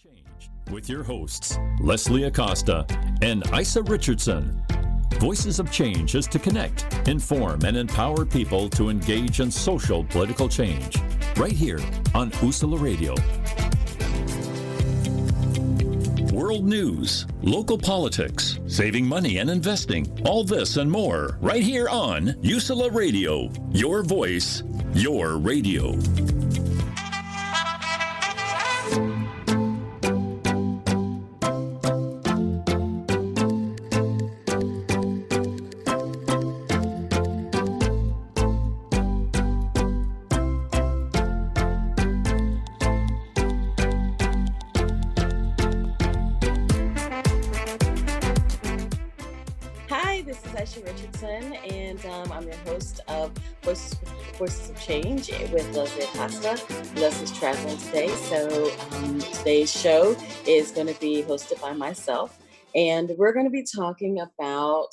Change with your hosts, Leslie Acosta and Aissia Richardson. Voices of Change is to connect, inform, and empower people to engage in social political change. Right here on USALA Radio. World news, local politics, saving money and investing, all this and more right here on USALA Radio. Your voice, your radio. This is Aissia Richardson, and I'm your host of Voices of Change with Leslie Acosta. Leslie's traveling today, so today's show is going to be hosted by myself, and we're going to be talking about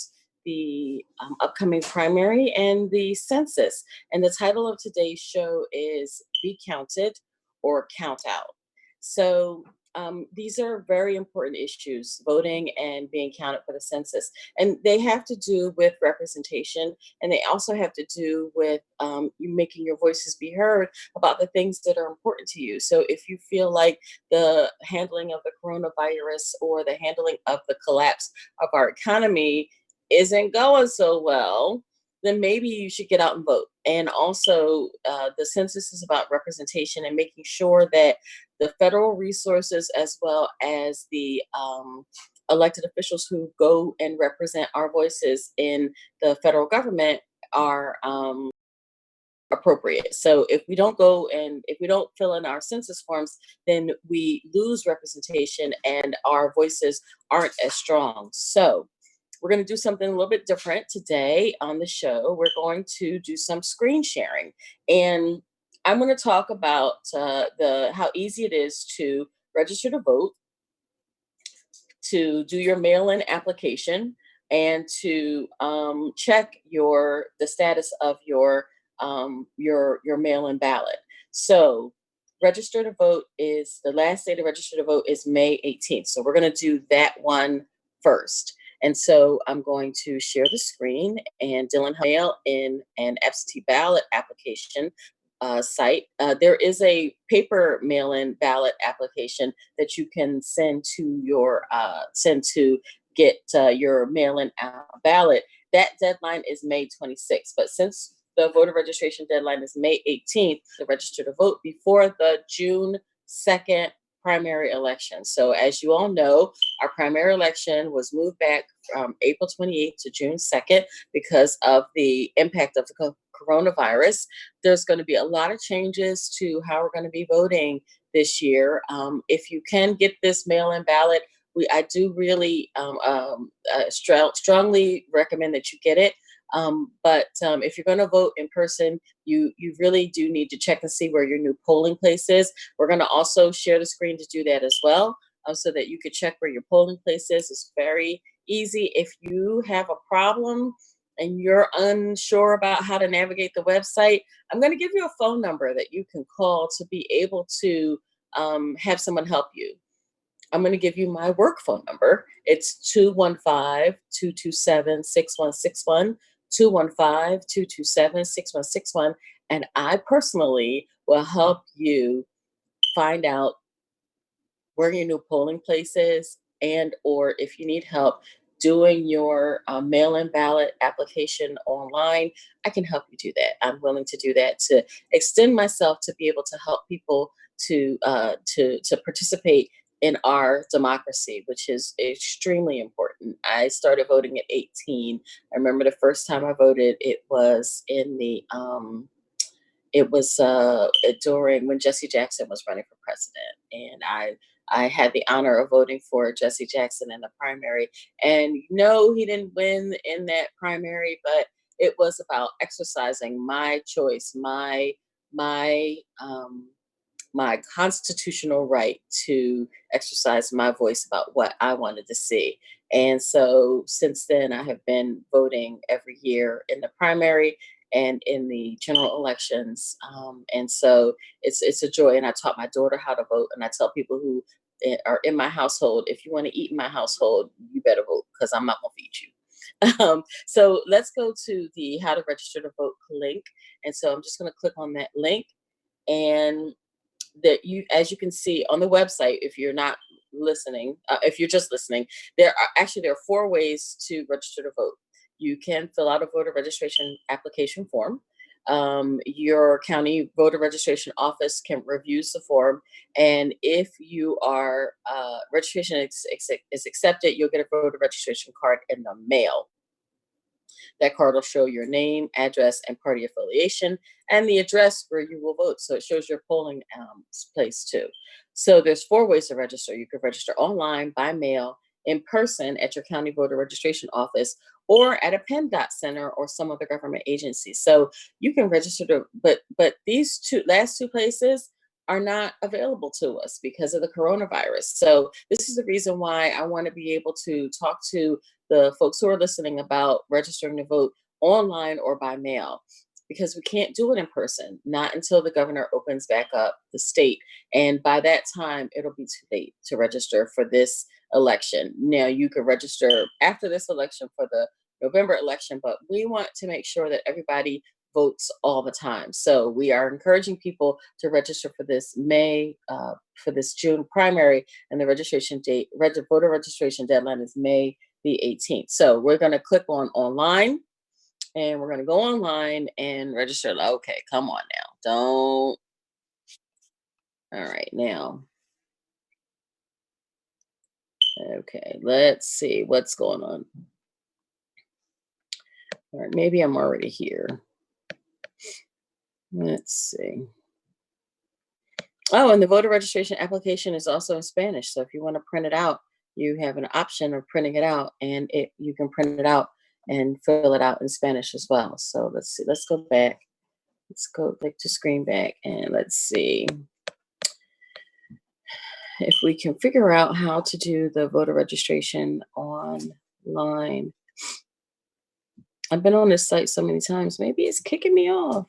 the upcoming primary and the census. And the title of today's show is Be Counted or Count Out. So these are very important issues, voting and being counted for the census. And they have to do with representation, and they also have to do with you making your voices be heard about the things that are important to you. So if you feel like the handling of the coronavirus or the handling of the collapse of our economy isn't going so well, then maybe you should get out and vote. And also, the census is about representation and making sure that the federal resources, as well as the elected officials who go and represent our voices in the federal government, are appropriate. So if we don't go and if we don't fill in our census forms, then we lose representation and our voices aren't as strong. So we're going to do something a little bit different today on the show. We're going to do some screen sharing, and I'm going to talk about how easy it is to register to vote, to do your mail-in application, and to check the status of your mail-in ballot. So register to vote is the last day to register to vote is May 18th. So we're going to do that one first. And so I'm going to share the screen, and Dylan mail in an absentee ballot application site. There is a paper mail-in ballot application that you can send to get your mail-in ballot. That deadline is May 26th, but since the voter registration deadline is May 18th, to register to vote before the June 2nd primary election. So as you all know, our primary election was moved back from April 28th to June 2nd because of the impact of the coronavirus. There's going to be a lot of changes to how we're going to be voting this year. If you can get this mail-in ballot, I do really strongly recommend that you get it. But if you're going to vote in person, you really do need to check and see where your new polling place is. We're going to also share the screen to do that as well, so that you could check where your polling place is. It's very easy. If you have a problem and you're unsure about how to navigate the website, I'm going to give you a phone number that you can call to be able to have someone help you. I'm going to give you my work phone number. It's 215-227-6161. 215-227-6161, and I personally will help you find out where your new polling place is, and or if you need help doing your mail-in ballot application online, I can help you do that. I'm willing to do that, to extend myself to be able to help people to participate in our democracy, which is extremely important. I started voting at 18. I remember the first time I voted, it was during when Jesse Jackson was running for president. And I had the honor of voting for Jesse Jackson in the primary. And no, he didn't win in that primary, but it was about exercising my choice, my constitutional right to exercise my voice about what I wanted to see. And so since then, I have been voting every year in the primary and in the general elections. And so it's a joy. And I taught my daughter how to vote. And I tell people who are in my household, if you want to eat in my household, you better vote because I'm not gonna feed you. So let's go to the how to register to vote link. And so I'm just going to click on that link, and that you, as you can see on the website, if you're not listening, if you're just listening, there are 4 ways to register to vote. You can fill out a voter registration application form. Your county voter registration office can reviews the form, and if you are registration is accepted, you'll get a voter registration card in the mail. That card will show your name, address, and party affiliation, and the address where you will vote. So it shows your polling place too. So there's 4 ways to register. You can register online, by mail, in person at your county voter registration office, or at a PennDOT center or some other government agency. So you can register to, but these last two places are not available to us because of the coronavirus. So this is the reason why I want to be able to talk to the folks who are listening about registering to vote online or by mail, because we can't do it in person, not until the governor opens back up the state. And by that time, it'll be too late to register for this election. Now, you can register after this election for the November election, but we want to make sure that everybody votes all the time. So we are encouraging people to register for this for this June primary, and the registration date, voter registration deadline is May the 18th. So we're going to click on online, and we're going to go online and register. Okay, come on now. Don't. All right, now. Okay, let's see what's going on. All right, maybe I'm already here. Let's see. Oh, and the voter registration application is also in Spanish. So if you want to print it out, you have an option of printing it out, and you can print it out and fill it out in Spanish as well. So let's see. Let's go back. Let's go like to screen back, and let's see if we can figure out how to do the voter registration online. I've been on this site so many times. Maybe it's kicking me off.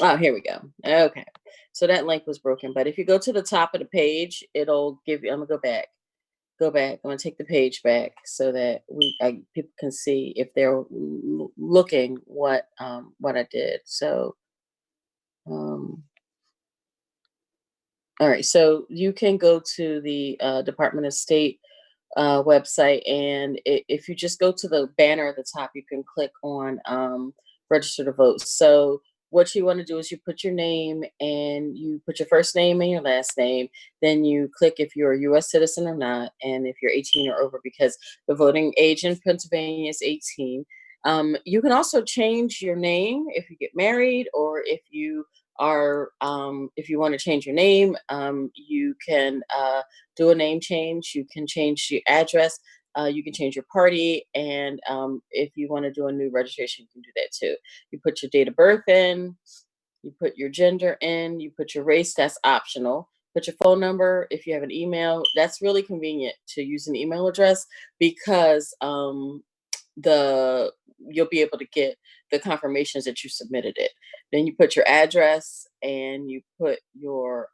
Oh, here we go. Okay. So that link was broken. But if you go to the top of the page, it'll give you, I'm gonna go back. Go back. I'm gonna take the page back so that people can see if they're looking what I did. So all right. So you can go to the Department of State website, and if you just go to the banner at the top, you can click on register to vote. So what you want to do is you put your name, and you put your first name and your last name. Then you click if you're a U.S. citizen or not, and if you're 18 or over, because the voting age in Pennsylvania is 18. You can also change your name if you get married, or if you want to change your name, you can do a name change. You can change your address. You can change your party, and if you want to do a new registration, you can do that too. You put your date of birth in, you put your gender in, you put your race. That's optional. Put your phone number. If you have an email, that's really convenient to use an email address, because the you'll be able to get the confirmations that you submitted it. Then you put your address, and you put your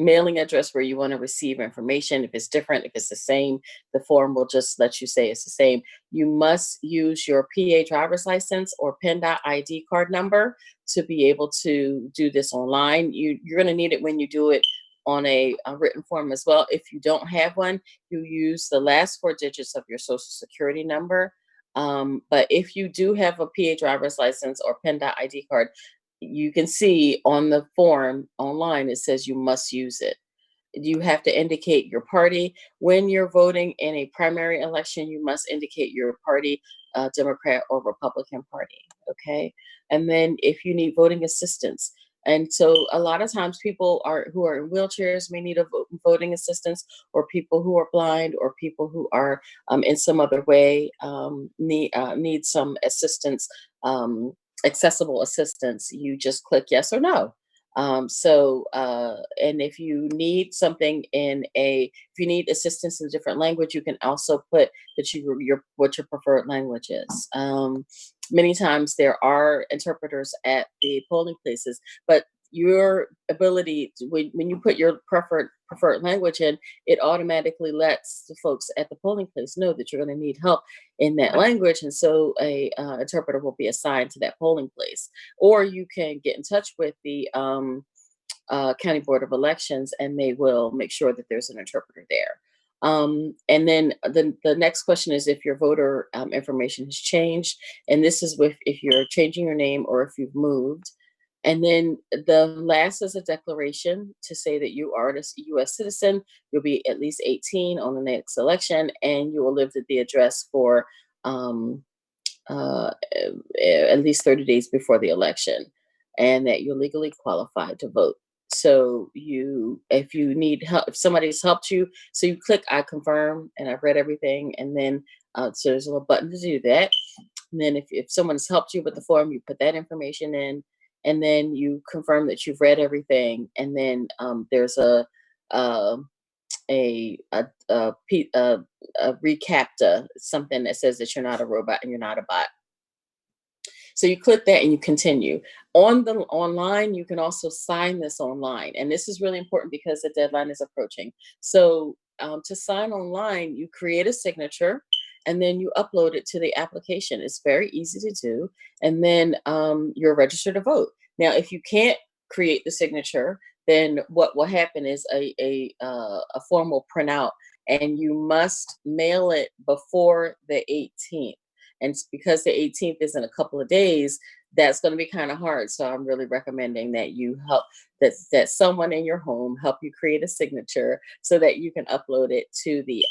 mailing address where you want to receive information. If it's different, if it's the same, the form will just let you say it's the same. You must use your PA driver's license or PennDOT ID card number to be able to do this online. You're going to need it when you do it on a written form as well. If you don't have one, you use the last 4 digits of your social security number. But if you do have a PA driver's license or PennDOT ID card, you can see on the form online, it says you must use it. You have to indicate your party. When you're voting in a primary election, you must indicate your party, Democrat or Republican Party. Okay. And then if you need voting assistance, and so a lot of times people who are in wheelchairs may need voting assistance, or people who are blind, or people who are in some other way need some assistance, accessible assistance. You just click yes or no. And if you need if you need assistance in a different language, you can also put that what your preferred language is. Many times there are interpreters at the polling places, but your ability when you put your preferred language in, it automatically lets the folks at the polling place know that you're going to need help in that language, and so a interpreter will be assigned to that polling place. Or you can get in touch with the county board of elections, and they will make sure that there's an interpreter there. And then the next question is if your voter information has changed, and this is if you're changing your name or if you've moved. And then the last is a declaration to say that you are a U.S. citizen. You'll be at least 18 on the next election, and you will live at the address for um, at least 30 days before the election, and that you're legally qualified to vote. So if you need help, if somebody's helped you, so you click I confirm and I've read everything, and then so there's a little button to do that. And then if someone's helped you with the form, you put that information in, and then you confirm that you've read everything, and then there's uh, a recaptcha, something that says that you're not a robot and you're not a bot. So you click that and you continue. Online, you can also sign this online. And this is really important because the deadline is approaching. So to sign online, you create a signature and then you upload it to the application. It's very easy to do. And then you're registered to vote. Now, if you can't create the signature, then what will happen is a form will print out, and you must mail it before the 18th. And because the 18th is in a couple of days, that's going to be kind of hard. So I'm really recommending that you help that someone in your home help you create a signature so that you can upload it to the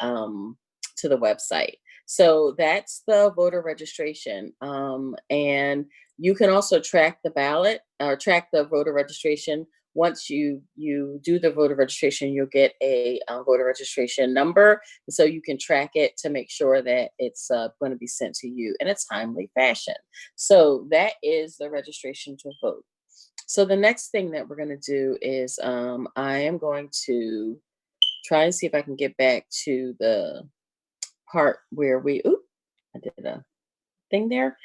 website. So that's the voter registration. And you can also track the ballot or track the voter registration. Once you do the voter registration, you'll get a voter registration number, so you can track it to make sure that it's going to be sent to you in a timely fashion. So that is the registration to vote. So the next thing that we're going to do is I am going to try and see if I can get back to the part where I did a thing there.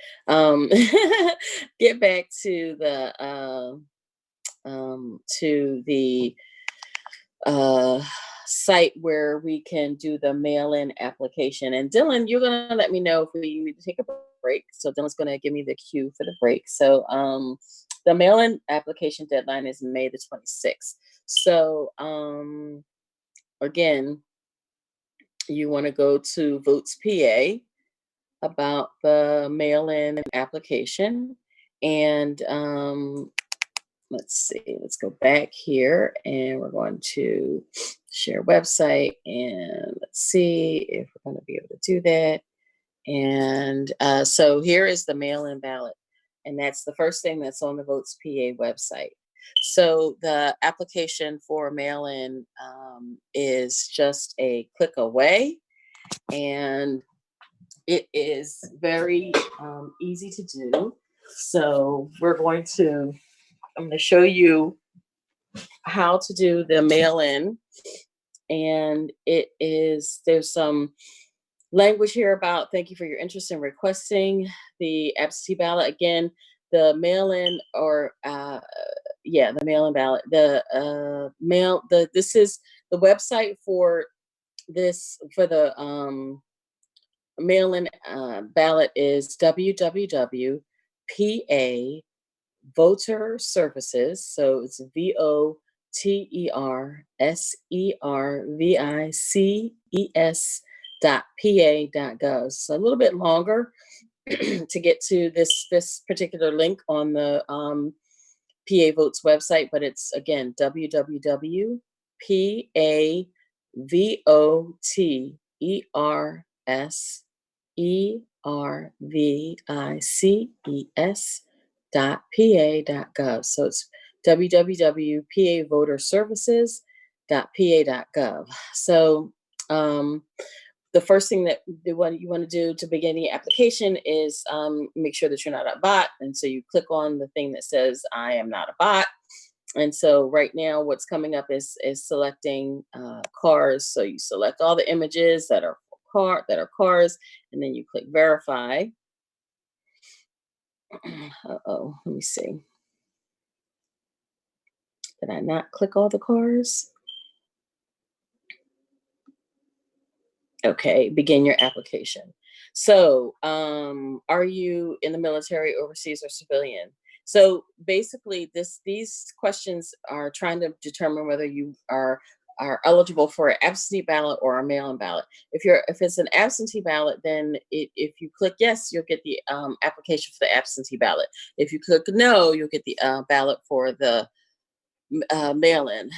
Get back to the site where we can do the mail-in application. And Dylan, you're gonna let me know if we need to take a break. So Dylan's gonna give me the cue for the break. So the mail-in application deadline is May the 26th. So again, you want to go to Votes PA about the mail-in application, and let's see, let's go back here, and we're going to share website, and let's see if we're going to be able to do that. And so here is the mail-in ballot, and that's the first thing that's on the Votes PA website. So the application for mail-in is just a click away, and it is very easy to do. So I'm going to show you how to do the mail-in, and there's some language here about thank you for your interest in requesting the absentee ballot. Again, the mail-in the mail-in ballot, this is the website for the mail-in ballot is www.pa voter services, so it's voterservices.pa.gov. So a little bit longer to get to this particular link on the PA Votes website, but it's again www.pavoterservices.pa.gov. So it's www.pavoterservices.pa.gov. So the first thing that you want to do to begin the application is make sure that you're not a bot. And so you click on the thing that says I am not a bot. And so right now, what's coming up is selecting cars. So you select all the images that are cars, and then you click verify. Uh-oh, let me see. Did I not click all the cars? Okay, begin your application. So, are you in the military, overseas, or civilian? So basically, these questions are trying to determine whether you are eligible for an absentee ballot or a mail-in ballot. If it's an absentee ballot, then if you click yes, you'll get the application for the absentee ballot. If you click no, you'll get the ballot for the mail-in.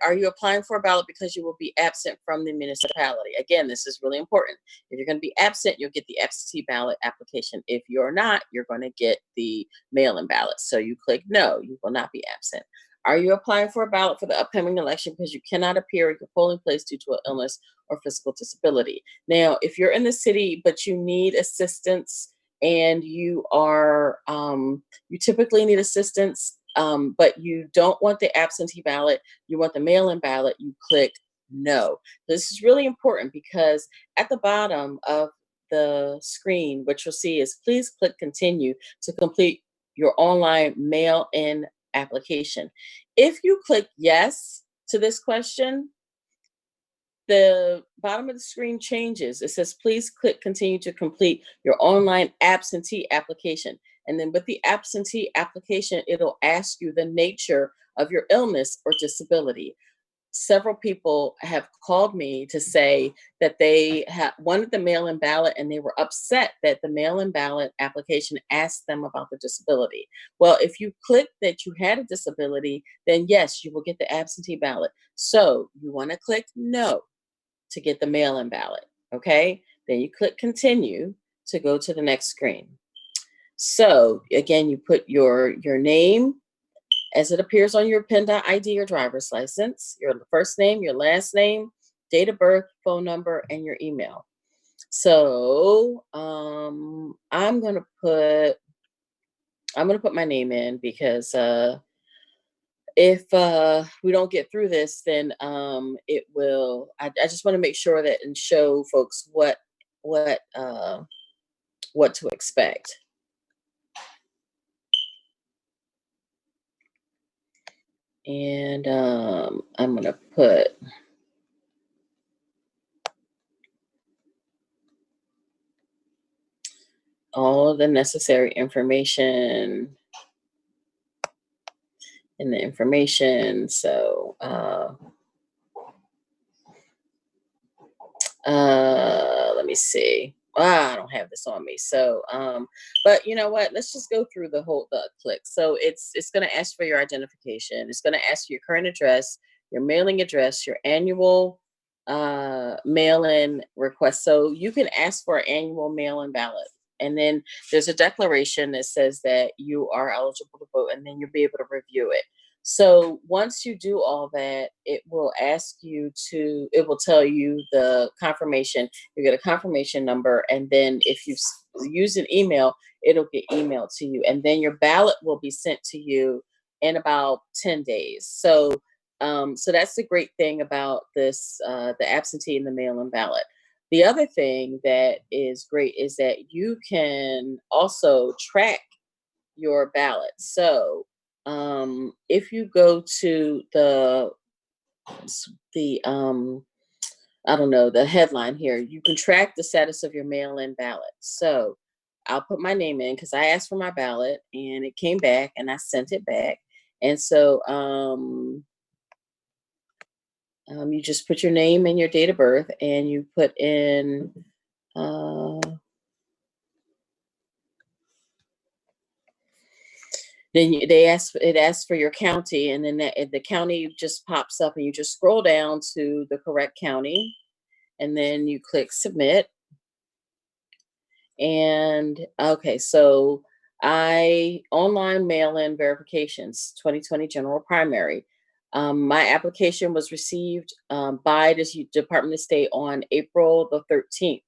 Are you applying for a ballot because you will be absent from the municipality? Again, this is really important. If you're going to be absent, you'll get the absentee ballot application. If you're not, you're going to get the mail-in ballot. So you click no, you will not be absent. Are you applying for a ballot for the upcoming election because you cannot appear at your polling place due to an illness or physical disability? Now, if you're in the city but you need assistance and you typically need assistance, but you don't want the absentee ballot, you want the mail-in ballot, you click no. This is really important because at the bottom of the screen, what you'll see is please click continue to complete your online mail-in application. If you click yes to this question, the bottom of the screen changes. It says, please click continue to complete your online absentee application. And then with the absentee application, it'll ask you the nature of your illness or disability. Several people have called me to say that they wanted the mail-in ballot and they were upset that the mail-in ballot application asked them about the disability. Well, if you click that you had a disability, then yes, you will get the absentee ballot. So you want to click no to get the mail-in ballot. Okay, then you click continue to go to the next screen. So again, you put your name as it appears on your PIN.ID or driver's license, your first name, your last name, date of birth, phone number, and your email. So I'm gonna put my name in because if we don't get through this, then it will. I just want to make sure that and show folks what uh, what to expect. And I'm gonna put all of the necessary information in the information. So let me see. I don't have this on me. So but you know what? Let's just go through the click. So it's gonna ask for your identification. It's gonna ask you your current address, your mailing address, your annual mail-in request. So you can ask for an annual mail-in ballot. And then there's a declaration that says that you are eligible to vote, and then you'll be able to review it. So once you do all that, it will tell you the confirmation. You get a confirmation number, and then if you use an email, it'll get emailed to you, and then your ballot will be sent to you in about 10 days. So that's the great thing about this, the absentee and the mail-in ballot. The other thing that is great is that you can also track your ballot. So if you go to the I don't know, the headline here, you can track the status of your mail-in ballot. So I'll put my name in because I asked for my ballot and it came back and I sent it back. And so you just put your name and your date of birth and you put in uh, it asks for your county, and then the county just pops up, and you just scroll down to the correct county, and then you click submit. And okay, so I online mail-in verifications 2020 general primary. My application was received by the Department of State on April the 13th.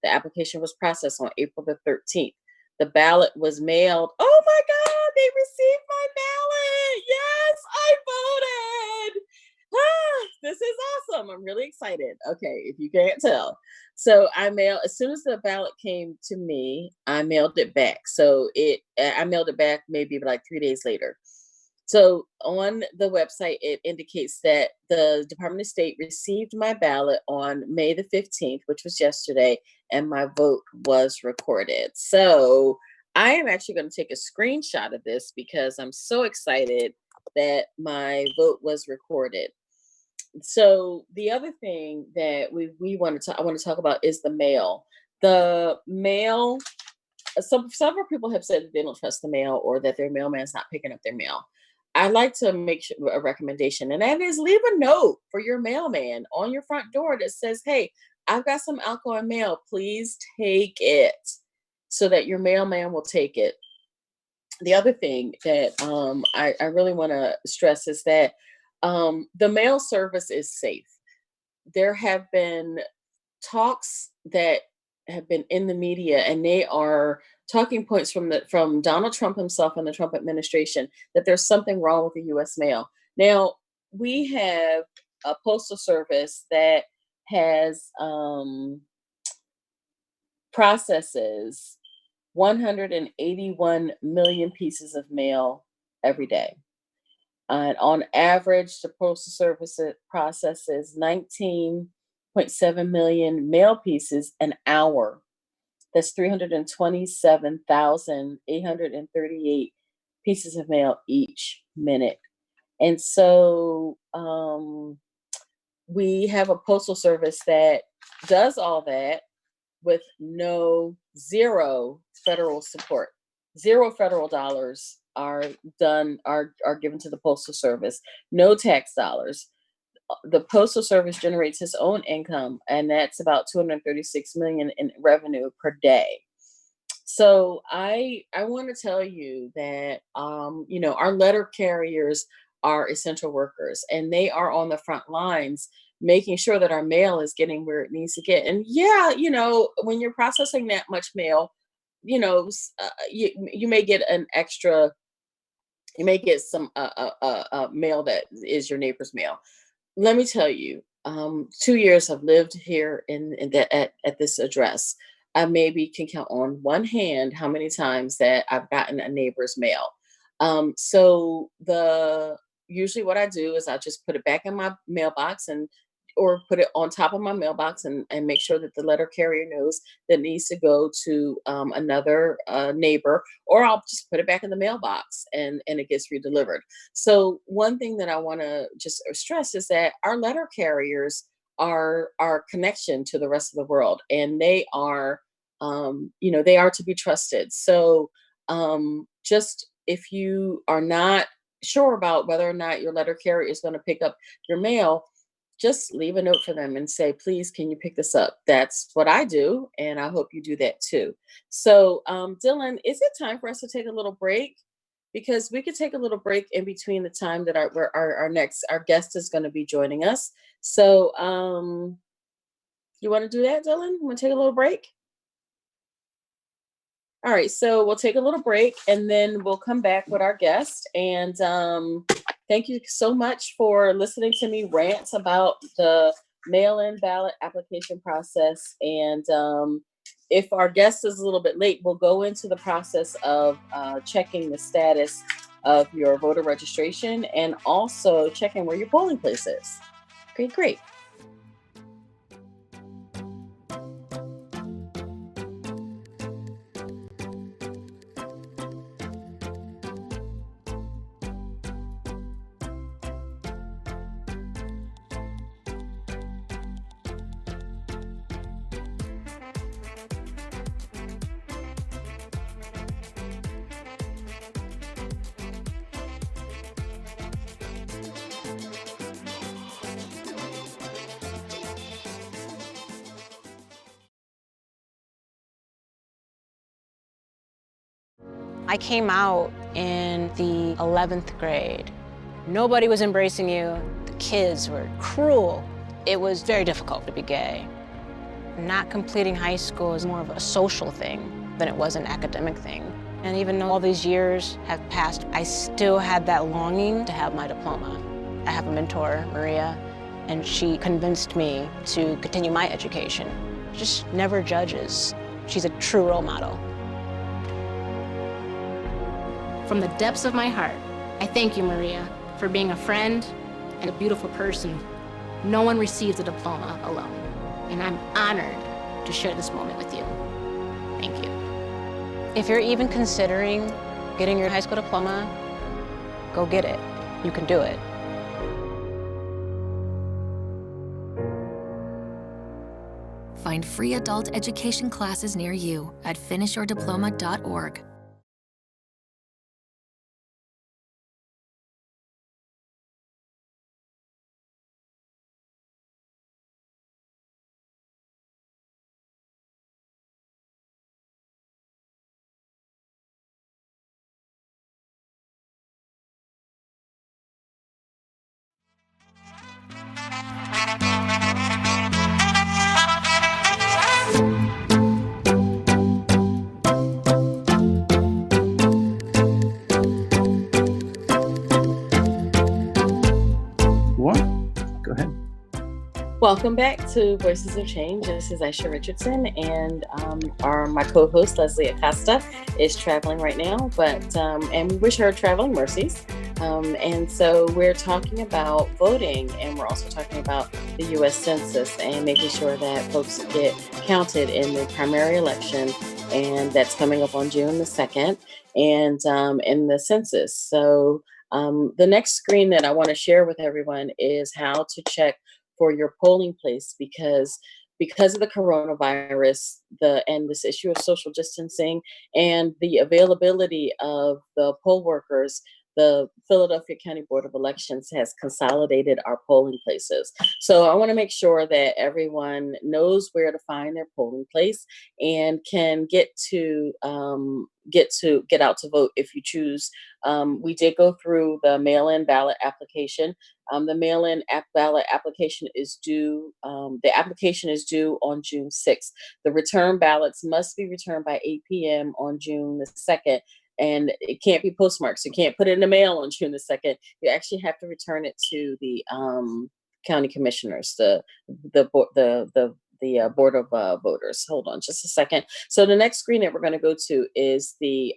The application was processed on April the 13th. the ballot was mailed. Oh my God, they received my ballot. Yes, I voted. This is awesome. I'm really excited. Okay, if you can't tell. So as soon as the ballot came to me, I mailed it back. I mailed it back maybe like 3 days later. So on the website, it indicates that the Department of State received my ballot on May the 15th, which was yesterday, and my vote was recorded. So I am actually going to take a screenshot of this because I'm so excited that my vote was recorded. So the other thing that I want to talk about is the mail. The mail. Several people have said that they don't trust the mail or that their mailman's not picking up their mail. I like to make a recommendation, and that is leave a note for your mailman on your front door that says, "Hey, I've got some alcohol mail. Please take it," so that your mailman will take it. The other thing that I really want to stress is that the mail service is safe. There have been talks that have been in the media, and they are talking points from Donald Trump himself and the Trump administration that there's something wrong with the U.S. mail. Now we have a postal service that has processes 181 million pieces of mail every day. And on average, the Postal Service processes 19.7 million mail pieces an hour. That's 327,838 pieces of mail each minute. And so we have a postal service that does all that with zero federal support. Zero federal dollars are given to the postal service. No tax dollars. The postal service generates its own income, and that's about 236 million in revenue per day. So I want to tell you that our letter carriers are essential workers, and they are on the front lines making sure that our mail is getting where it needs to get. And yeah, when you're processing that much mail, you may get an extra. You may get some mail that is your neighbor's mail. Let me tell you, 2 years I've lived here at this address. I maybe can count on one hand how many times that I've gotten a neighbor's mail. So the usually what I do is I just put it back in my mailbox or put it on top of my mailbox and make sure that the letter carrier knows that it needs to go to another neighbor, or I'll just put it back in the mailbox and it gets redelivered. So one thing that I want to just stress is that our letter carriers are our connection to the rest of the world, and they are, they are to be trusted. So just if you are not sure about whether or not your letter carrier is going to pick up your mail, just leave a note for them and say, please, can you pick this up? That's what I do, and I hope you do that too. So, Dylan, is it time for us to take a little break? Because we could take a little break in between the time that our guest is going to be joining us. So, you want to do that, Dylan? Want to take a little break? All right, so we'll take a little break and then we'll come back with our guest. And thank you so much for listening to me rant about the mail-in ballot application process. And if our guest is a little bit late, we'll go into the process of checking the status of your voter registration and also checking where your polling place is. Okay, great. I came out in the 11th grade. Nobody was embracing you. The kids were cruel. It was very difficult to be gay. Not completing high school is more of a social thing. than it was an academic thing. And even though all these years have passed, I still had that longing to have my diploma. I have a mentor, Maria, and she convinced me to continue my education. Just never judges. She's a true role model. From the depths of my heart, I thank you, Maria, for being a friend and a beautiful person. No one receives a diploma alone, and I'm honored to share this moment with you. Thank you. If you're even considering getting your high school diploma, go get it. You can do it. Find free adult education classes near you at finishyourdiploma.org. Go ahead. Welcome back to Voices of Change. This is Aissia Richardson, and my co-host Leslie Acosta is traveling right now, and we wish her traveling mercies. And so we're talking about voting, and we're also talking about the U.S. Census and making sure that folks get counted in the primary election, and that's coming up on June the 2nd, and in the census. So the next screen that I want to share with everyone is how to check for your polling place, because of the coronavirus, and this issue of social distancing and the availability of the poll workers, the Philadelphia County Board of Elections has consolidated our polling places. So I want to make sure that everyone knows where to find their polling place and can get out to vote if you choose. We did go through the mail-in ballot application. The mail-in ballot application is due. The application is due on June 6th. The return ballots must be returned by 8 p.m. on June the 2nd, and it can't be postmarked. So you can't put it in the mail on June the 2nd. You actually have to return it to the county commissioners, the Board of Voters. Hold on just a second. So the next screen that we're going to go to is the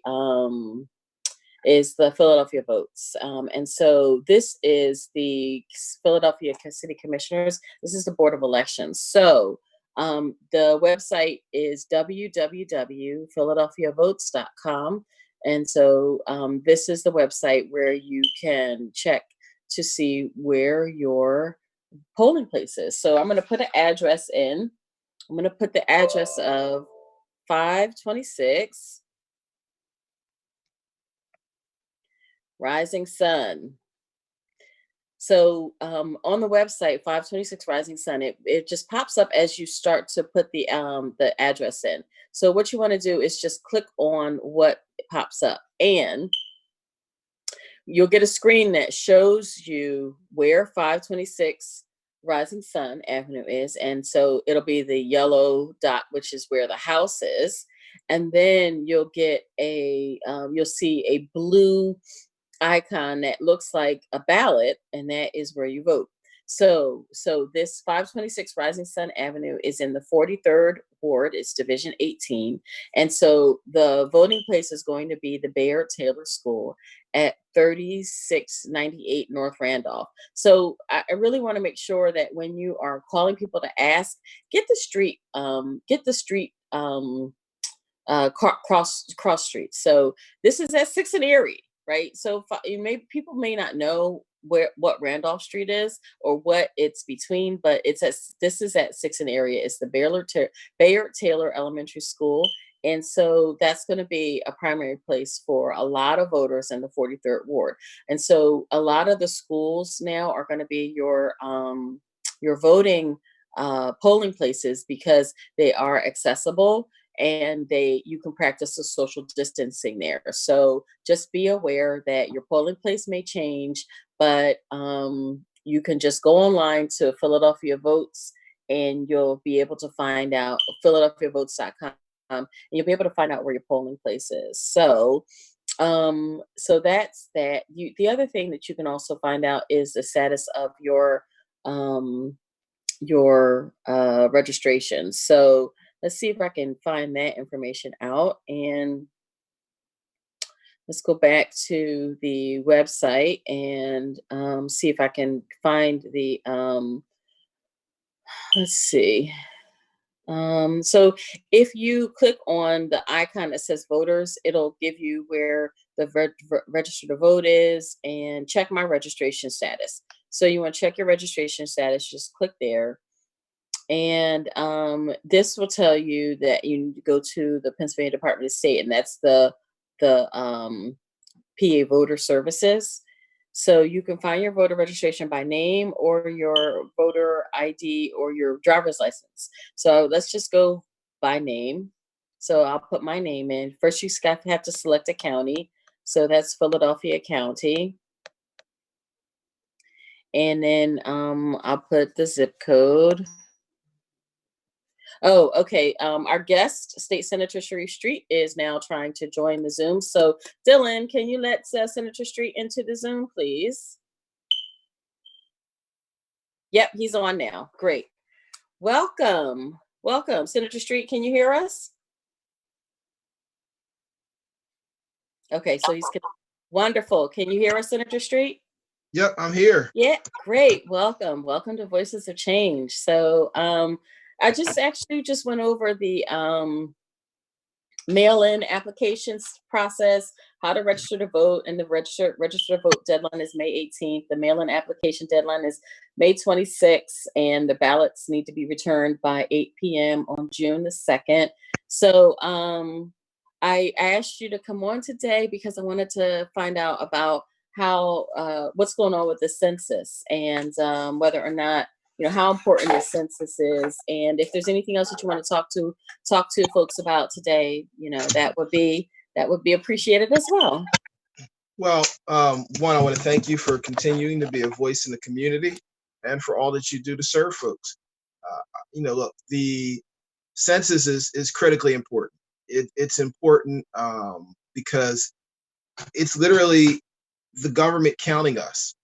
Philadelphia votes. And so this is the Philadelphia City Commissioners. This is the Board of Elections. So the website is www.philadelphiavotes.com. And so this is the website where you can check to see where your polling place is. So I'm going to put an address in. I'm going to put the address of 526 Rising Sun. So on the website, 526 Rising Sun, it just pops up as you start to put the address in. So what you want to do is just click on what pops up, and you'll get a screen that shows you where 526 Rising Sun Avenue is. And so it'll be the yellow dot, which is where the house is. And then you'll get you'll see a blue icon that looks like a ballot, and that is where you vote. So this 526 Rising Sun Avenue is in the 43rd Ward. It's Division 18. And so the voting place is going to be the Bayard Taylor School at 3698 North Randolph. So I really want to make sure that when you are calling people to ask, get the street cross streets. So this is at 6th and Erie, right? So people may not know what Randolph Street is or what it's between, but this is at 6th and Erie. It's the Bayard Taylor Elementary School. And so that's going to be a primary place for a lot of voters in the 43rd Ward. And so a lot of the schools now are going to be your voting polling places, because they are accessible and you can practice the social distancing there. So just be aware that your polling place may change, but you can just go online to Philadelphia Votes, and you'll be able to find out, philadelphiavotes.com. and you'll be able to find out where your polling place is. So that's that. The other thing that you can also find out is the status of um, your registration. So let's see if I can find that information out, and let's go back to the website and see if I can find the let's see. So if you click on the icon that says voters, it'll give you where the register to vote is, and check my registration status. So you want to check your registration status, just click there. And this will tell you that you need to go to the Pennsylvania Department of State, and that's the PA Voter Services. So you can find your voter registration by name or your voter ID or your driver's license. So let's just go by name. So I'll put my name in. First, you have to select a county. So that's Philadelphia County. And then I'll put the zip code. Oh, okay. Our guest, State Senator Sharif Street, is now trying to join the Zoom. So, Dylan, can you let Senator Street into the Zoom, please? Yep, he's on now. Great. Welcome. Welcome. Senator Street, can you hear us? Okay, so he's wonderful. Can you hear us, Senator Street? Yep, I'm here. Yeah, great. Welcome. Welcome to Voices of Change. So, I just went over the mail-in applications process, how to register to vote, and the register to vote deadline is May 18th. The mail-in application deadline is May 26th, and the ballots need to be returned by 8 p.m. on June the 2nd. So I asked you to come on today because I wanted to find out about how what's going on with the census, and whether or not, how important the census is, and if there's anything else that you want to talk to folks about today, that would be appreciated as well. Well, one, I want to thank you for continuing to be a voice in the community and for all that you do to serve folks. Look, the census is critically important. It's important because it's literally the government counting us.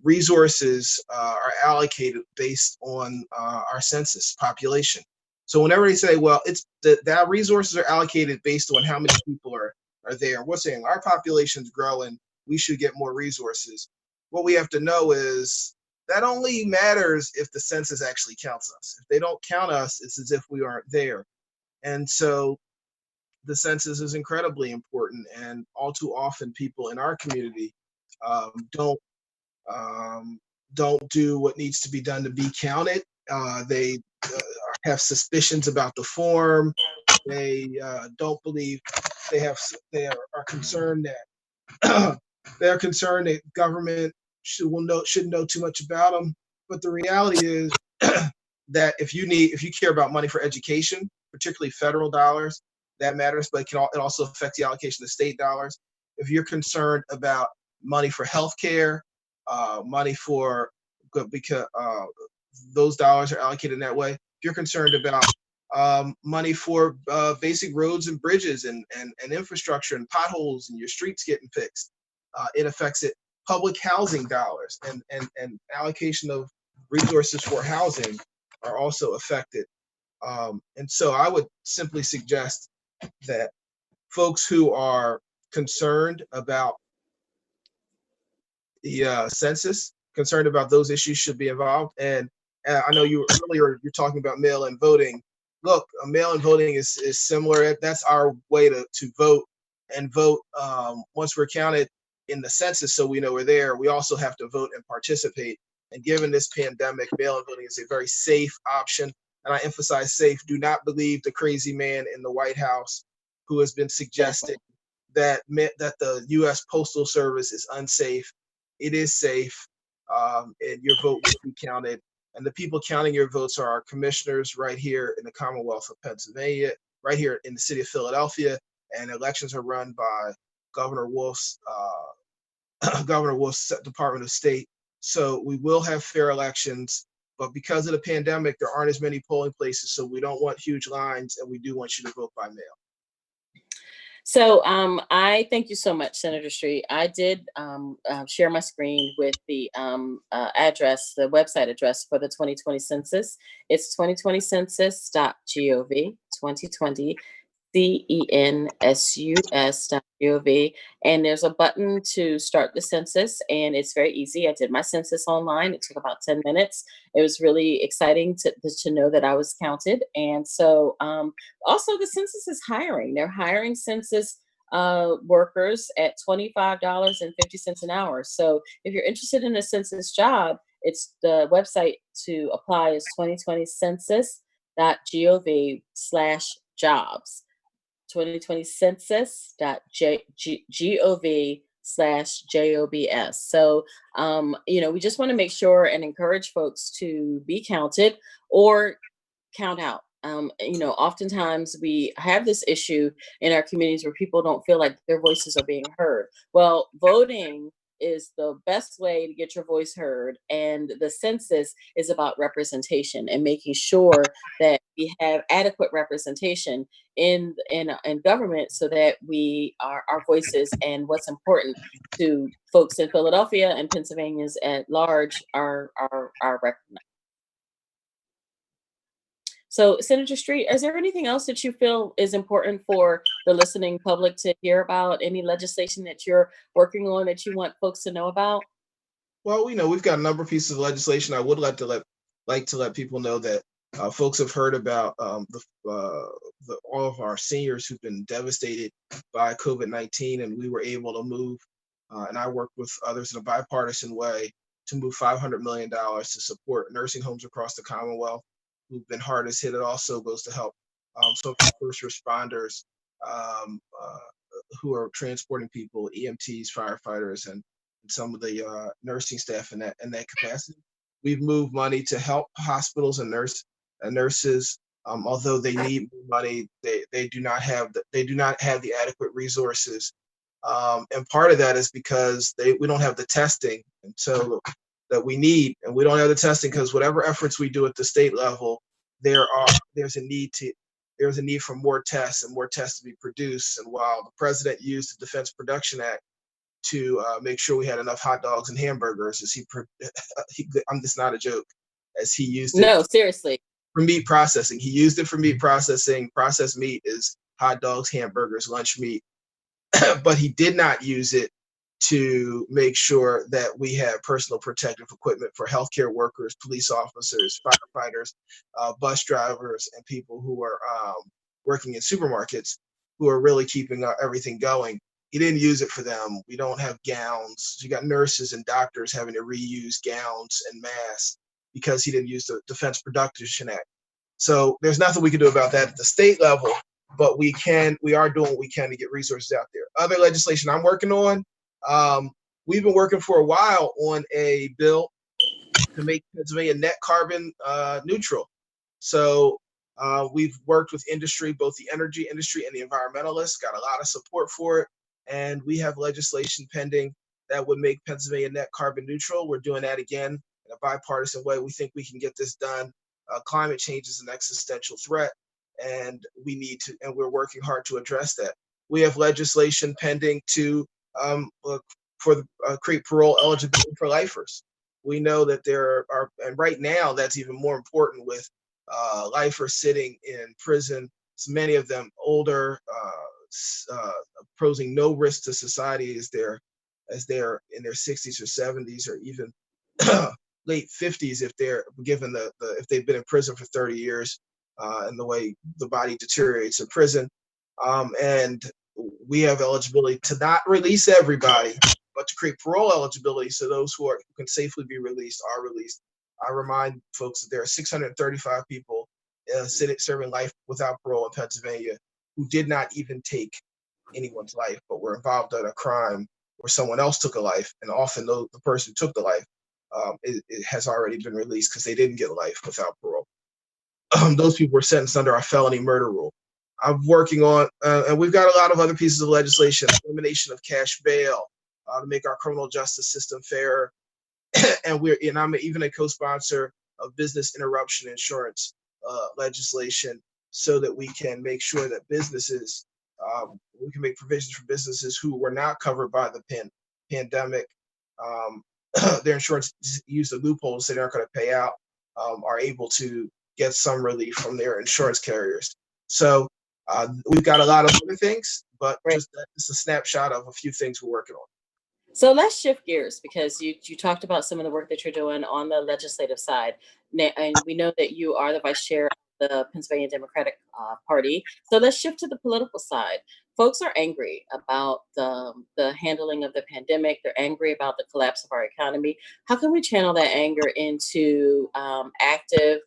Resources are allocated based on our census population. So whenever they say, well, it's that resources are allocated based on how many people are there, we're saying our population's growing, we should get more resources. What we have to know is that only matters if the census actually counts us. If they don't count us, it's as if we aren't there. And so the census is incredibly important, and all too often people in our community don't do what needs to be done to be counted. They have suspicions about the form. They don't believe. They are concerned that they're concerned that government shouldn't know too much about them. But the reality is that if you care about money for education, particularly federal dollars, that matters. But it also affects the allocation of state dollars. If you're concerned about money for healthcare, money for, because those dollars are allocated in that way. If you're concerned about money for basic roads and bridges and infrastructure and potholes and your streets getting fixed, it affects it. Public housing dollars and allocation of resources for housing are also affected. And so I would simply suggest that folks who are concerned about the census, concerned about those issues, should be involved. And I know you're talking about mail-in voting. Look, mail-in voting is similar. That's our way to vote, and vote once we're counted in the census, so we know we're there. We also have to vote and participate. And given this pandemic, mail-in voting is a very safe option. And I emphasize safe. Do not believe the crazy man in the White House who has been suggesting that the U.S. Postal Service is unsafe. It is safe, and your vote will be counted. And the people counting your votes are our commissioners right here in the Commonwealth of Pennsylvania, right here in the city of Philadelphia. And elections are run by Governor Wolf's Department of State. So we will have fair elections. But because of the pandemic, there aren't as many polling places, so we don't want huge lines, and we do want you to vote by mail. So I thank you so much, Senator Street. I did share my screen with the address, the website address for the 2020 census. It's 2020census.gov, 2020 census.gov, and there's a button to start the census, and it's very easy. I did my census online. It took about 10 minutes. It was really exciting to know that I was counted. And so also the census is hiring. They're hiring census workers at $25.50 an hour. So if you're interested in a census job, it's the website to apply is 2020census.gov/jobs. 2020census.gov/jobs. So, we just want to make sure and encourage folks to be counted or count out. Oftentimes we have this issue in our communities where people don't feel like their voices are being heard. Well, voting is the best way to get your voice heard, and the census is about representation and making sure that we have adequate representation in government, so that our voices and what's important to folks in Philadelphia and Pennsylvanians at large are recognized. So, Senator Street, is there anything else that you feel is important for the listening public to hear about? Any legislation that you're working on that you want folks to know about? Well, we've got a number of pieces of legislation. I would like to let people know that folks have heard about all of our seniors who've been devastated by COVID-19, and we were able to move, and I worked with others in a bipartisan way to move $500 million to support nursing homes across the Commonwealth who've been hardest hit. It also goes to help some first responders who are transporting people, EMTs, firefighters, and some of the nursing staff in that capacity. We've moved money to help hospitals and nurses. Although they need money, they do not have the adequate resources, and part of that is because we don't have the testing, and so that we need, and we don't have the testing because whatever efforts we do at the state level, there's a need for more tests and more tests to be produced. And while the president used the Defense Production Act to make sure we had enough hot dogs and hamburgers, I'm just not a joke, as he used it. No, seriously. For meat processing. He used it for meat processing. Processed meat is hot dogs, hamburgers, lunch meat. But he did not use it to make sure that we have personal protective equipment for healthcare workers, police officers, firefighters, bus drivers, and people who are working in supermarkets who are really keeping everything going. He didn't use it for them. We don't have gowns. You got nurses and doctors having to reuse gowns and masks because he didn't use the Defense Production Act. So there's nothing we can do about that at the state level, but we are doing what we can to get resources out there. Other legislation I'm working on, we've been working for a while on a bill to make Pennsylvania net carbon neutral. So we've worked with industry, both the energy industry and the environmentalists, got a lot of support for it. And we have legislation pending that would make Pennsylvania net carbon neutral. We're doing that again in a bipartisan way. We think we can get this done. Climate change is an existential threat, and we're working hard to address that. We have legislation pending to create parole eligibility for lifers. We know that there are, and right now that's even more important with lifers sitting in prison. So many of them older, posing no risk to society as they're in their 60s or 70s or even late 50s if they're given if they've been in prison for 30 years and the way the body deteriorates in prison. And we have eligibility to not release everybody, but to create parole eligibility so those who can safely be released are released. I remind folks that there are 635 people serving life without parole in Pennsylvania who did not even take anyone's life, but were involved in a crime where someone else took a life, and often the person who took the life it has already been released because they didn't get life without parole. Those people were sentenced under our felony murder rule. I'm working on, and we've got a lot of other pieces of legislation, elimination of cash bail to make our criminal justice system fairer. And I'm even a co-sponsor of business interruption insurance legislation, so that we can make sure that businesses, we can make provisions for businesses who were not covered by the pandemic. Their insurance used a loophole, so they aren't going to pay out, are able to get some relief from their insurance carriers. So we've got a lot of other things, but just a snapshot of a few things we're working on. So let's shift gears, because you talked about some of the work that you're doing on the legislative side, and we know that you are the vice chair of the Pennsylvania Democratic Party. So let's shift to the political side. Folks are angry about the handling of the pandemic. They're angry about the collapse of our economy. How can we channel that anger into active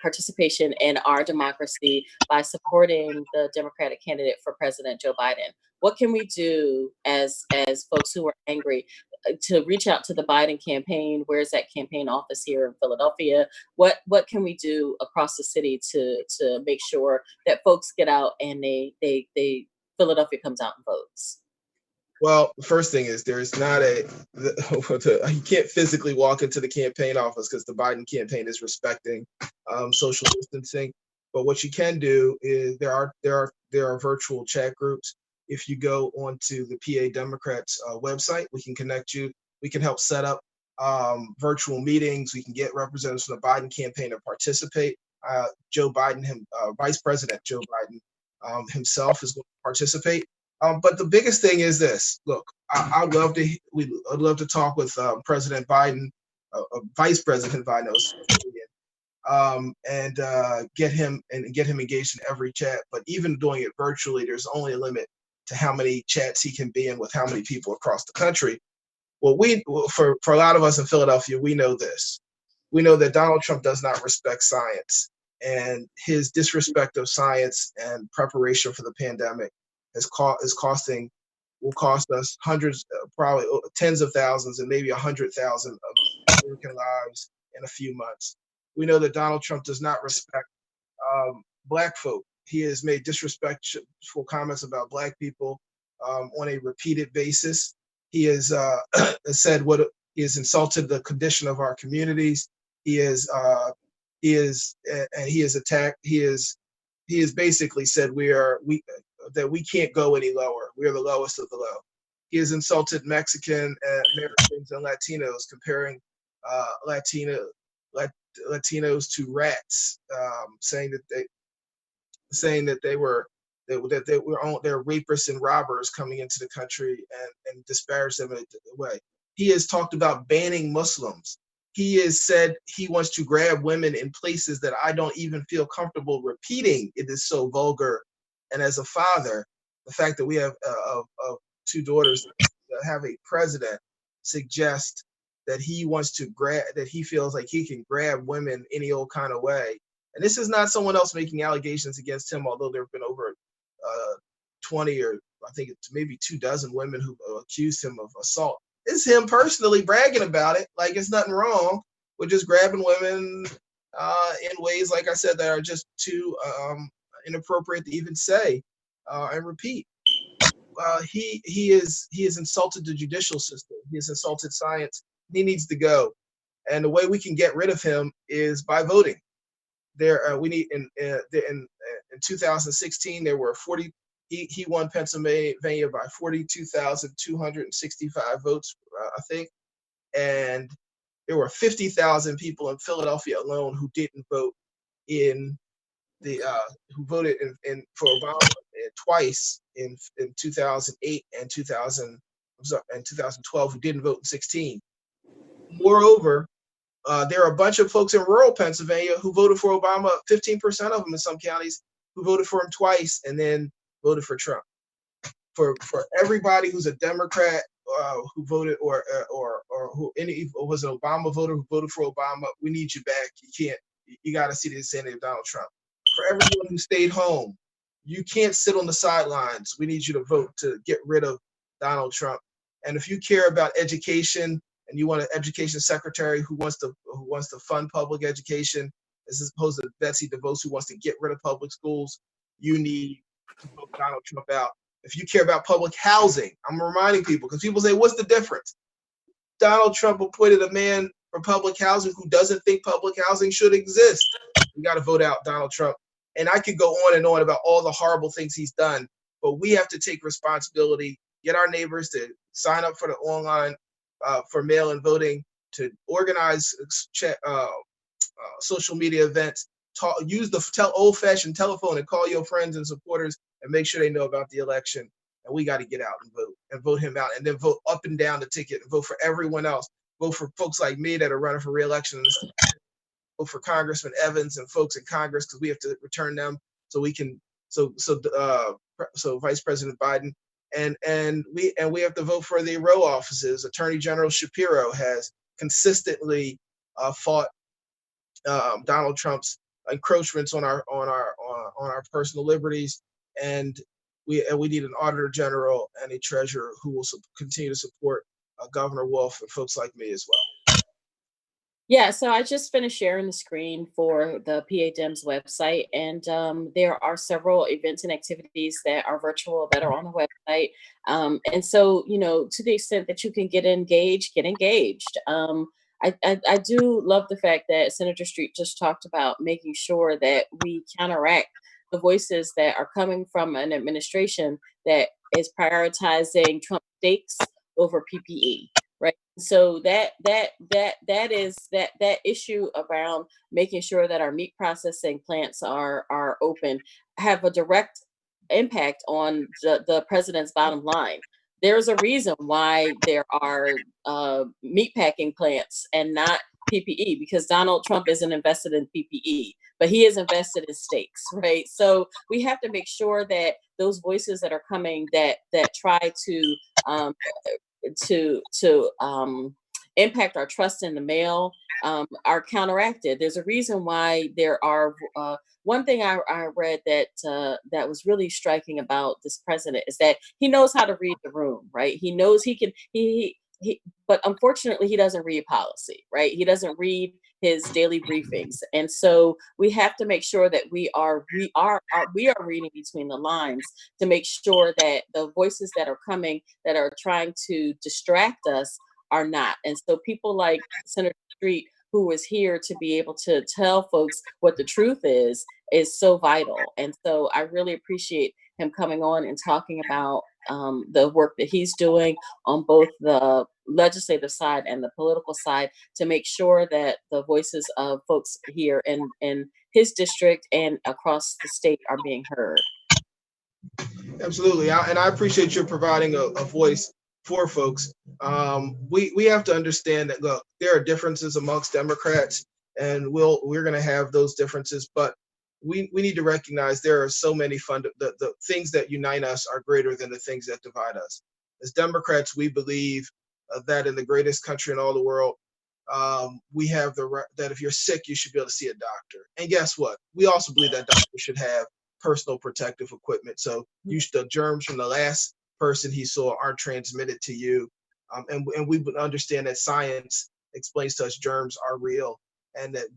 participation in our democracy by supporting the Democratic candidate for President, Joe Biden? What can we do as folks who are angry to reach out to the Biden campaign? Where's that campaign office here in Philadelphia? What can we do across the city to make sure that folks get out and they Philadelphia comes out and votes? Well, the first thing is there's not you can't physically walk into the campaign office because the Biden campaign is respecting social distancing. But what you can do is there are virtual chat groups. If you go onto the PA Democrats website, we can connect you. We can help set up virtual meetings. We can get representatives from the Biden campaign to participate. Joe Biden, Vice President Joe Biden himself is going to participate. But the biggest thing is this. Look, I'd love to talk with President Biden, Vice President Biden, and get him engaged in every chat. But even doing it virtually, there's only a limit to how many chats he can be in with how many people across the country. Well, for a lot of us in Philadelphia, we know this. We know that Donald Trump does not respect science, and his disrespect of science and preparation for the pandemic will cost us hundreds, probably tens of thousands, and maybe 100,000 of American lives in a few months. We know that Donald Trump does not respect Black folk. He has made disrespectful comments about Black people on a repeated basis. He has said he has insulted the condition of our communities. He has attacked. He has basically said that we can't go any lower. We are the lowest of the low. He has insulted Mexican Americans and Latinos, comparing Latinos to rats, saying that they're rapists and robbers coming into the country, and disparage them in a way. He has talked about banning Muslims. He has said he wants to grab women in places that I don't even feel comfortable repeating. It is so vulgar. And as a father, the fact that we have of two daughters that have a president suggests that he feels like he can grab women any old kind of way. And this is not someone else making allegations against him, although there have been over 20 or I think it's maybe 24 women who accused him of assault. It's him personally bragging about it, like it's nothing wrong with just grabbing women in ways, like I said, that are just too inappropriate to even say and repeat. He has insulted the judicial system. He has insulted science. He needs to go. And the way we can get rid of him is by voting. We need in 2016 there were 40. He won Pennsylvania by 42,265 votes, I think, and there were 50,000 people in Philadelphia alone who didn't vote who voted for Obama twice in 2008 and 2012 who didn't vote in 16. Moreover, there are a bunch of folks in rural Pennsylvania who voted for Obama, 15% of them in some counties, who voted for him twice and then voted for Trump. For everybody who's a Democrat who voted or who was an Obama voter who voted for Obama, we need you back. You got to see the insanity of Donald Trump. For everyone who stayed home, you can't sit on the sidelines. We need you to vote to get rid of Donald Trump. And if you care about education and you want an education secretary who wants to fund public education, as opposed to Betsy DeVos who wants to get rid of public schools, you need to vote Donald Trump out. If you care about public housing, I'm reminding people, because people say, what's the difference? Donald Trump appointed a man for public housing who doesn't think public housing should exist. We got to vote out Donald Trump. And I could go on and on about all the horrible things he's done, but we have to take responsibility, get our neighbors to sign up for the online for mail-in voting, to organize social media events, use the old-fashioned telephone and call your friends and supporters and make sure they know about the election. And we got to get out and vote him out, and then vote up and down the ticket and vote for everyone else. Vote for folks like me that are running for re-election. Vote for Congressman Evans and folks in Congress, because we have to return them so we can so Vice President Biden and we have to vote for the row offices. Attorney General Shapiro has consistently fought Donald Trump's encroachments on our personal liberties, and we need an auditor general and a treasurer who will continue to support Governor Wolf and folks like me as well. Yeah, so I just finished sharing the screen for the PA Dems website, and there are several events and activities that are virtual that are on the website. And so, to the extent that you can get engaged, get engaged. I do love the fact that Senator Street just talked about making sure that we counteract the voices that are coming from an administration that is prioritizing Trump stakes over PPE. Right. So that issue around making sure that our meat processing plants are open have a direct impact on the president's bottom line. There's a reason why there are meat packing plants and not PPE, because Donald Trump isn't invested in PPE, but he is invested in steaks, right? So we have to make sure that those voices that are coming that try to impact our trust in the mail are counteracted. There's a reason why there are. One thing I read that was really striking about this president is that he knows how to read the room, right? He knows he can. But unfortunately, he doesn't read policy, right? He doesn't read his daily briefings, and so we have to make sure that we are reading between the lines to make sure that the voices that are coming that are trying to distract us are not. And so people like Senator Street, who is here to be able to tell folks what the truth is so vital. And so I really appreciate him coming on and talking about the work that he's doing on both the legislative side and the political side to make sure that the voices of folks here in his district and across the state are being heard. Absolutely, and I appreciate you providing a voice for folks. We have to understand that, look, there are differences amongst Democrats, and we're going to have those differences, but we need to recognize there are so many the things that unite us are greater than the things that divide us. As Democrats, we believe that in the greatest country in all the world, we have that if you're sick, you should be able to see a doctor. And guess what? We also believe that doctors should have personal protective equipment, so the germs from the last person he saw aren't transmitted to you. And we understand that science explains to us germs are real and that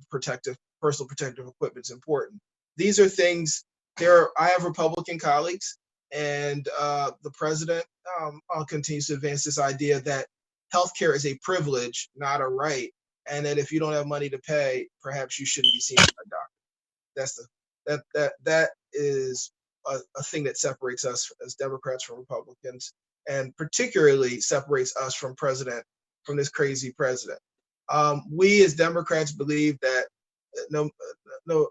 personal protective equipment is important. These are things. I have Republican colleagues, and the president continues to advance this idea that healthcare is a privilege, not a right, and that if you don't have money to pay, perhaps you shouldn't be seen by a doctor. That is a thing that separates us as Democrats from Republicans, and particularly separates us from this crazy president. We as Democrats believe that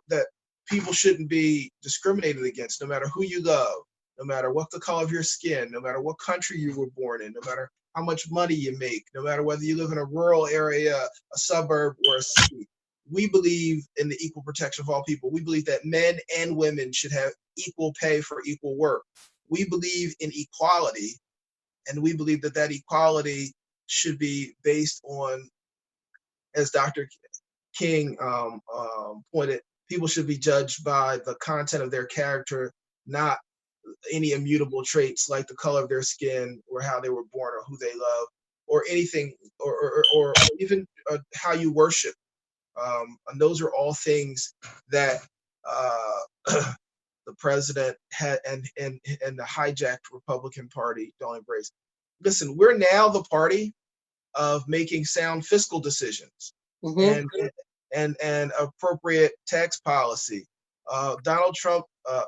that people shouldn't be discriminated against, no matter who you love, no matter what the color of your skin, no matter what country you were born in, no matter how much money you make, no matter whether you live in a rural area, a suburb, or a city. We believe in the equal protection of all people. We believe that men and women should have equal pay for equal work. We believe in equality, and we believe that equality should be based on, as Dr. King pointed, people should be judged by the content of their character, not any immutable traits like the color of their skin or how they were born or who they love or anything, or even how you worship. And those are all things that the president had and the hijacked Republican Party don't embrace. Listen, we're now the party of making sound fiscal decisions Mm-hmm. and appropriate tax policy. Donald Trump,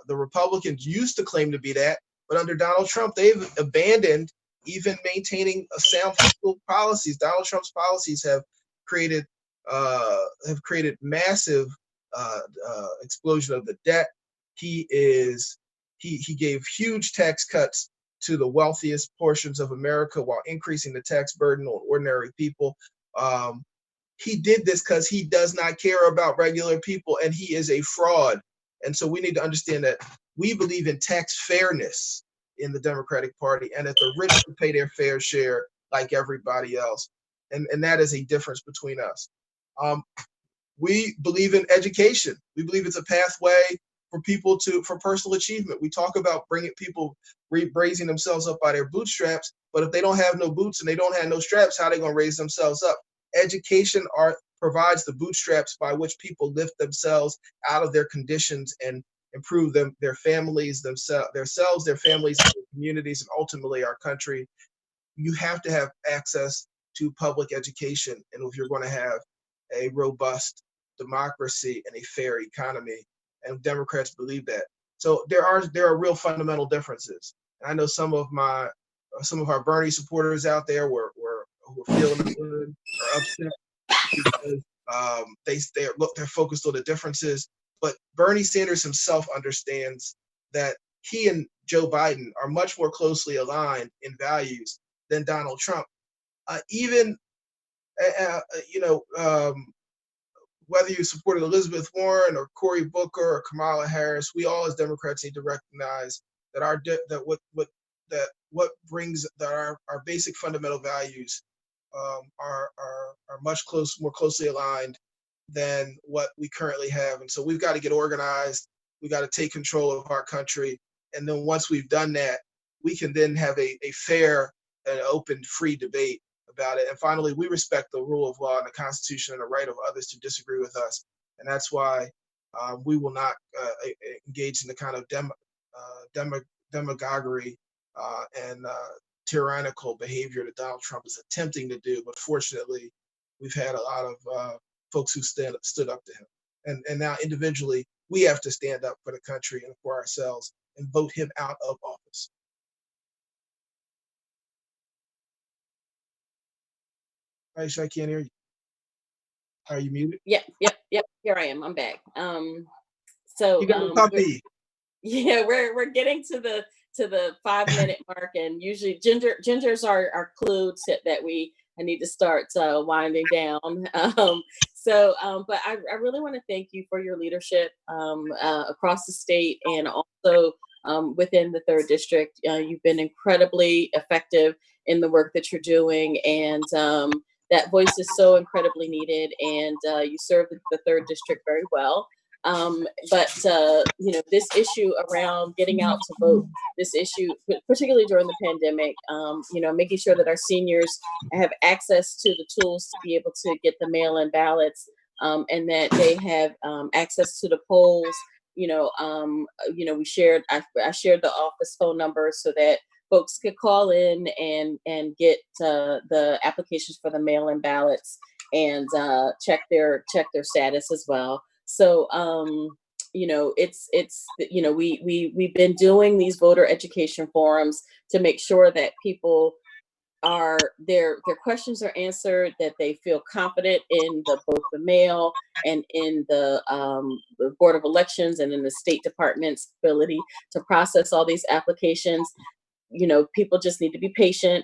the Republicans used to claim to be that, but under Donald Trump, they've abandoned even maintaining a sound fiscal policies. Donald Trump's policies created have created massive explosion of the debt. He gave huge tax cuts to the wealthiest portions of America while increasing the tax burden on ordinary people. He did this because he does not care about regular people, and he is a fraud. And so we need to understand that we believe in tax fairness in the Democratic Party, and that the rich should pay their fair share like everybody else. And that is a difference between us. We believe in education. We believe it's a pathway for people for personal achievement. We talk about bringing people raising themselves up by their bootstraps, but if they don't have no boots and they don't have no straps, how are they going to raise themselves up? Education provides the bootstraps by which people lift themselves out of their conditions and improve their families, themselves, their families, their communities, and ultimately our country. You have to have access to public education, and if you're going to have a robust democracy and a fair economy, and Democrats believe that. So there are real fundamental differences. And I know some of our Bernie supporters out there were feeling good or upset because they're focused on the differences. But Bernie Sanders himself understands that he and Joe Biden are much more closely aligned in values than Donald Trump. Whether you supported Elizabeth Warren or Cory Booker or Kamala Harris, we all as Democrats need to recognize that our basic fundamental values are much more closely aligned than what we currently have. And so we've got to get organized. We've got to take control of our country. And then once we've done that, we can then have a fair and open, free debate about it. And finally, we respect the rule of law and the Constitution and the right of others to disagree with us. And that's why we will not engage in the kind of demagoguery and tyrannical behavior that Donald Trump is attempting to do. But fortunately, we've had a lot of folks who stood up to him. And now individually, we have to stand up for the country and for ourselves and vote him out of office. Aissia, I can't hear you. Are you muted? Yep. Here I am. I'm back. So you got a puppy. We're getting to the 5-minute mark, and usually gingers are clues that I need to start winding down. But I really want to thank you for your leadership across the state and also within the 3rd District. You've been incredibly effective in the work that you're doing, and that voice is so incredibly needed, and you serve the 3rd District very well. But this issue around getting out to vote, this issue, particularly during the pandemic, making sure that our seniors have access to the tools to be able to get the mail-in ballots, and that they have access to the polls. I shared the office phone number so that folks could call in and get the applications for the mail-in ballots and check their status as well. So we've been doing these voter education forums to make sure that people their questions are answered, that they feel confident in both the mail and in the Board of Elections and in the State Department's ability to process all these applications. People just need to be patient.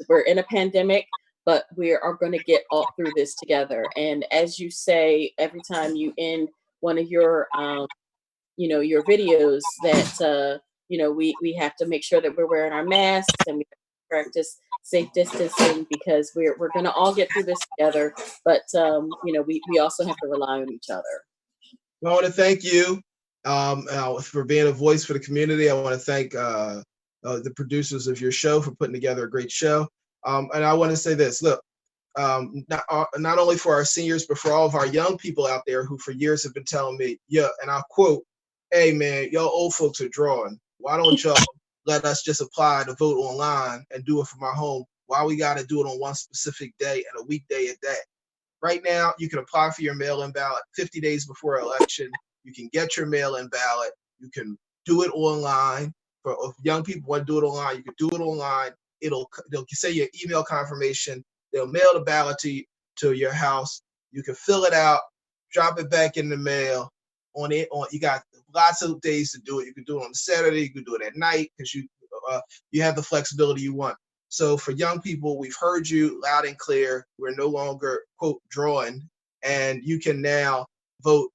We're in a pandemic, but we are going to get all through this together. And as you say, every time you end one of your your videos, that we have to make sure that we're wearing our masks and we practice safe distancing, because we're going to all get through this together. But we also have to rely on each other. I want to thank you for being a voice for the community. I want to thank the producers of your show for putting together a great show. And I want to say this, look, not only for our seniors, but for all of our young people out there who for years have been telling me, and I'll quote, "Hey man, y'all old folks are drawing. Why don't y'all let us just apply to vote online and do it from our home? Why we got to do it on one specific day and a weekday at that? Right now, you can apply for your mail-in ballot 50 days before election. You can get your mail-in ballot. You can do it online. For if young people want to do it online, you can do it online. They'll say your email confirmation. They'll mail the ballot to your house. You can fill it out, drop it back in the mail. You got lots of days to do it. You can do it on a Saturday. You can do it at night because you have the flexibility you want. So for young people, we've heard you loud and clear. We're no longer, quote, drawing, and you can now vote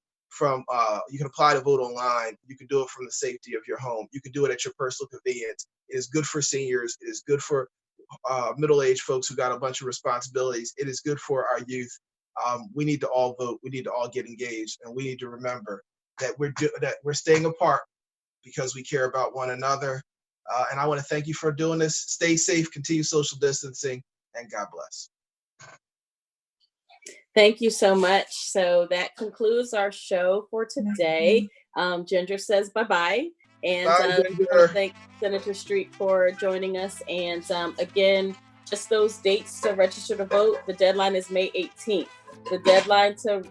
you can apply to vote online. You can do it from the safety of your home. You can do it at your personal convenience. It is good for seniors. It is good for middle-aged folks who got a bunch of responsibilities. It is good for our youth. We need to all vote. We need to all get engaged, and we need to remember that we're staying apart because we care about one another. And I want to thank you for doing this. Stay safe, continue social distancing, and God bless. Thank you so much. So that concludes our show for today. Ginger says bye-bye. And Bye, I Ginger. want to thank Senator Street for joining us. And again, just those dates to register to vote. The deadline is May 18th. The deadline to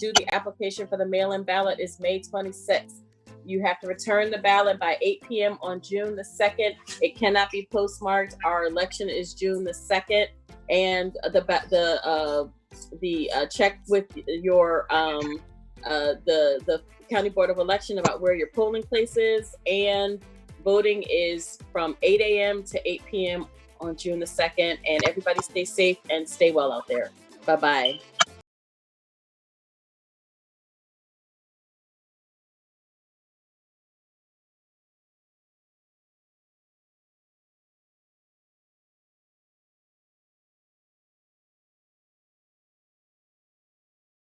do the application for the mail-in ballot is May 26th. You have to return the ballot by 8 p.m. on June the 2nd. It cannot be postmarked. Our election is June the 2nd. And the check with your the County Board of Election about where your polling place is, and voting is from 8 a.m. to 8 p.m. on June the 2nd. And everybody stay safe and stay well out there. Bye-bye.